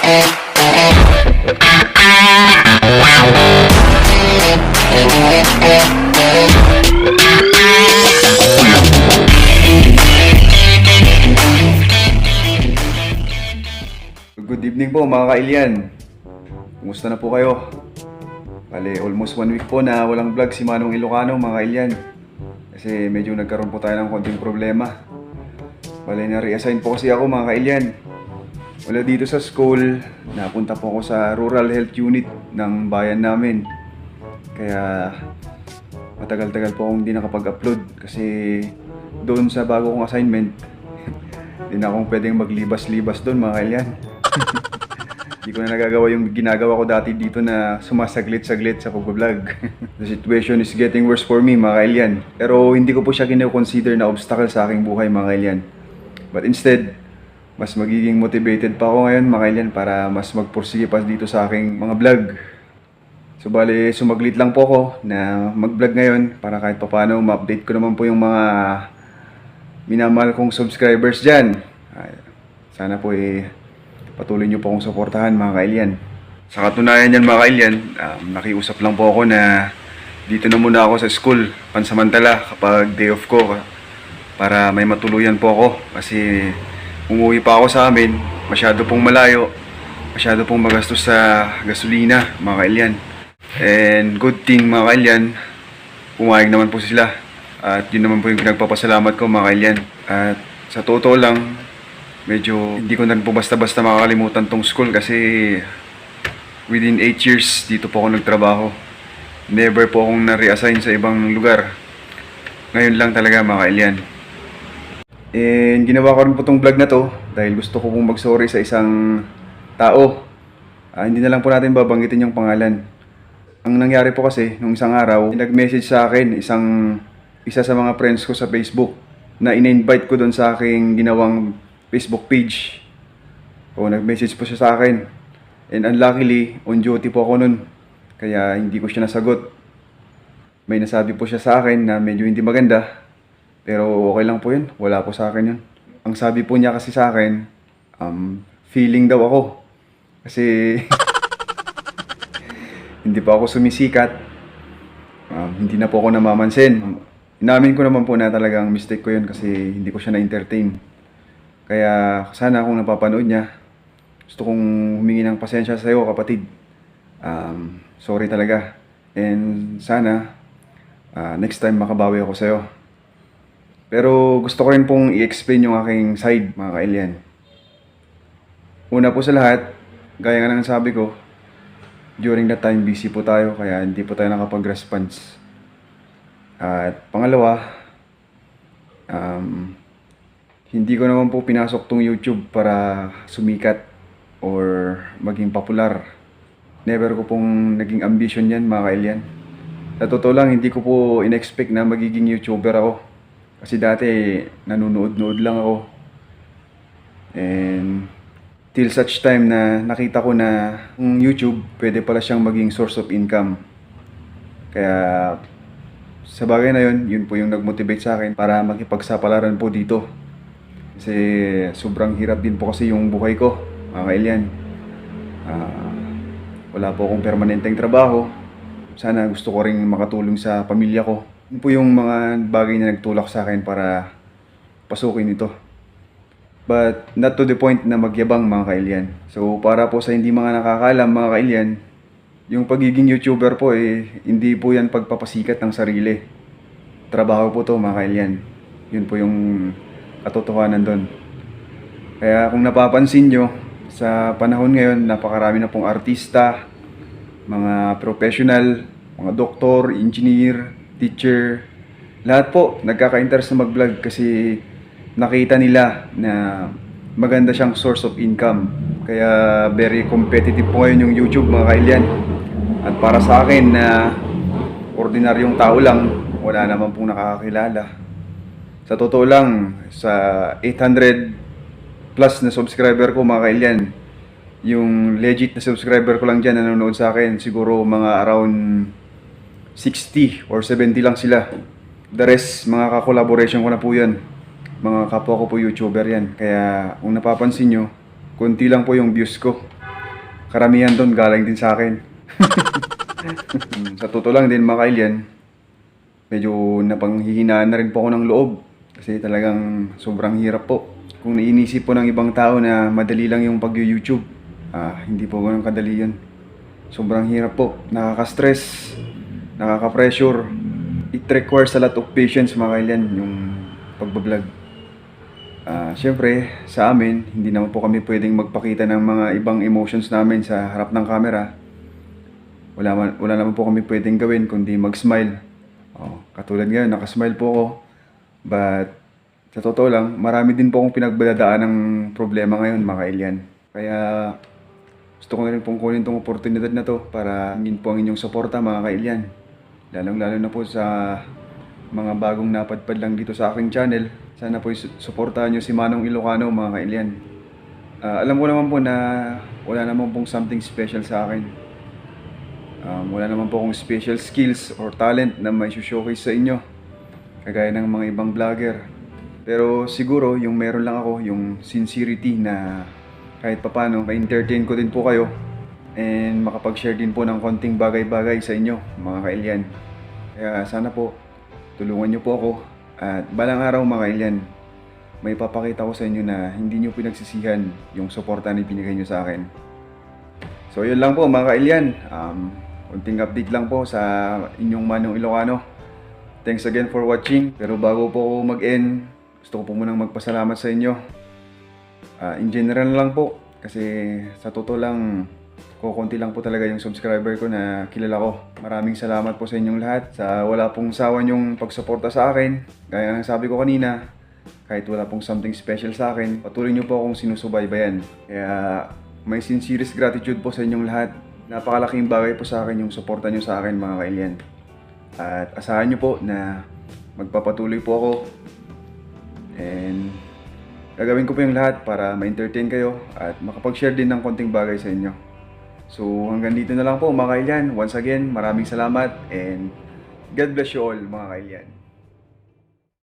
Good evening po mga kailyan. Kumusta na po kayo? Bale, almost 1 week po na walang vlog si Manong Ilocano mga kailyan. Kasi medyo nagkaroon po tayo ng konting problema. Bale, na-reassign po kasi ako mga kailyan. Wala dito sa school, napunta po ako sa Rural Health Unit ng bayan namin. Kaya matagal-tagal po akong hindi nakapag-upload kasi doon sa bago kong assignment, hindi na akong pwedeng maglibas-libas doon mga kailyan. Hindi ko na nagagawa yung ginagawa ko dati dito na sumasaglit-saglit sa pag-vlog. The situation is getting worse for me mga kailyan. Pero hindi ko po siya kino-consider na obstacle sa aking buhay mga kailyan. But instead, mas magiging motivated pa ako ngayon mga kailyan para mas magpursige pa dito sa aking mga vlog. So bale, sumaglit lang po ako na mag-vlog ngayon para kahit papaano ma-update ko naman po yung mga minamahal kong subscribers dyan. Sana po patuloy nyo po akong suportahan mga kailyan. Sa katunayan yan mga kailyan, nakiusap lang po ako na dito na muna ako sa school pansamantala kapag day off ko para may matuluyan po ako kasi umuwi pa ako sa amin, masyado pong malayo, masyado pong magastos sa gasolina mga kailyan. And good thing mga kailyan, pumayag naman po sila at yun naman po yung pinagpapasalamat ko mga kailyan. At sa totoo lang, medyo hindi ko na po basta-basta makakalimutan tong school kasi within 8 years dito po ako nagtrabaho. Never po akong na-reassign sa ibang lugar. Ngayon lang talaga mga kailyan. And ginawa ko rin po tong vlog na to dahil gusto ko pong mag-sorry sa isang tao. Hindi na lang po natin babanggitin yung pangalan. Ang nangyari po kasi nung isang araw, nag-message sa akin isa sa mga friends ko sa Facebook na in-invite ko doon sa aking ginawang Facebook page. O nag-message po siya sa akin. And unluckily, on duty po ako nun. Kaya hindi ko siya nasagot. May nasabi po siya sa akin na medyo hindi maganda. Pero okay lang po yun. Wala po sa akin yun. Ang sabi po niya kasi sa akin, feeling daw ako. Kasi hindi pa ako sumisikat. Hindi na po ako namamansin. Inamin ko naman po na talagang mistake ko yun kasi hindi ko siya na-entertain. Kaya sana kung napapanood niya, gusto kong humingi ng pasensya sa iyo kapatid. Sorry talaga. And sana next time makabawi ako sa iyo. Pero gusto ko rin pong i-explain yung aking side mga kailyan. Una po sa lahat, gaya nga ng sabi ko, during that time busy po tayo kaya hindi po tayo nakapag-response. At pangalawa, hindi ko naman po pinasok tong YouTube para sumikat or maging popular. Never ko pong naging ambition yan mga kailyan. Sa totoo lang, hindi ko po in-expect na magiging YouTuber ako. Kasi dati nanunood-nood lang ako. And till such time na nakita ko na YouTube pwede pala siyang maging source of income. Kaya sa bagay na yun po yung nag-motivate sa akin para makipagsapalaran po dito. Kasi sobrang hirap din po kasi yung buhay ko, mga kailyan. Wala po akong permanenteng trabaho. Sana gusto ko ring makatulong sa pamilya ko. Yun po yung mga bagay na nagtulak sa akin para pasukin ito. But not to the point na magyabang mga kailyan. So para po sa hindi mga nakakalam mga kailyan, yung pagiging YouTuber po hindi po yan pagpapasikat ng sarili. Trabaho po to mga kailyan. Yun po yung katotohanan doon. Kaya kung napapansin nyo, sa panahon ngayon, napakarami na pong artista, mga professional, mga doktor, engineer, teacher, lahat po nagkaka-interest na mag-vlog kasi nakita nila na maganda siyang source of income. Kaya very competitive po ngayon yung YouTube mga kailyan. At para sa akin na ordinaryong tao lang, wala naman pong nakakakilala. Sa totoo lang, sa 800 plus na subscriber ko mga kailyan, yung legit na subscriber ko lang dyan na nanonood sa akin, siguro mga around 60 or 70 lang sila. The rest, mga ka-collaboration ko na po yan. Mga kapwa ko po YouTuber yan. Kaya kung napapansin nyo, konti lang po yung views ko. karamihan doon galing din sa akin. Sa totoo lang din mga kailyan, medyo napanghihinaan na rin po ako ng loob. Kasi talagang sobrang hirap po. Kung naiinisip po ng ibang tao na madali lang yung pag-YouTube, hindi po ganun kadali yun. Sobrang hirap po. Nakaka-stress, nakaka-pressure. It requires a lot of patience mga kailyan, yung pagbablog. Siyempre, sa amin, hindi naman po kami pwedeng magpakita ng mga ibang emotions namin sa harap ng camera. Wala naman po kami pwedeng gawin kundi mag-smile. Katulad ngayon, nakasmile po ako. But, sa totoo lang, marami din po akong pinagdadaan ng problema ngayon mga kailyan. Kaya, gusto ko na rin pong kunin tong oportunidad na to para hingin po ang inyong suporta mga kailyan. Lalong-lalo na po sa mga bagong napadpad lang dito sa aking channel. Sana po suportahan nyo si Manong Ilocano mga kailyan. Alam ko naman po na wala naman pong something special sa akin. Wala naman po akong special skills or talent na may showcase sa inyo. Kagaya ng mga ibang vlogger. Pero siguro yung meron lang ako, yung sincerity na kahit papano, ma-entertain ko din po kayo. And makapag-share din po ng konting bagay-bagay sa inyo mga kailyan. Kaya sana po, tulungan nyo po ako. At balang araw mga kailyan, may papakita ko sa inyo na hindi nyo pinagsisihan yung suporta na ibinigay nyo sa akin. So yun lang po mga kailyan. Kunting update lang po sa inyong Manong Ilocano. Thanks again for watching. Pero bago po ako mag-end, gusto ko po munang magpasalamat sa inyo. In general lang po. Kasi sa totoo lang, kukunti lang po talaga yung subscriber ko na kilala ko. Maraming salamat po sa inyong lahat. Sa wala pong sawa nyong pagsuporta sa akin. Gaya ng sabi ko kanina, kahit wala pong something special sa akin, patuloy nyo po akong sinusubaybayan. Kaya may sincerest gratitude po sa inyong lahat. Napakalaking bagay po sa akin yung suporta nyo sa akin mga kailyan. At asahan nyo po na magpapatuloy po ako. And gagawin ko po yung lahat para ma-entertain kayo at makapag-share din ng konting bagay sa inyo. So hanggang dito na lang po mga kailyan. Once again, maraming salamat and God bless you all mga kailyan.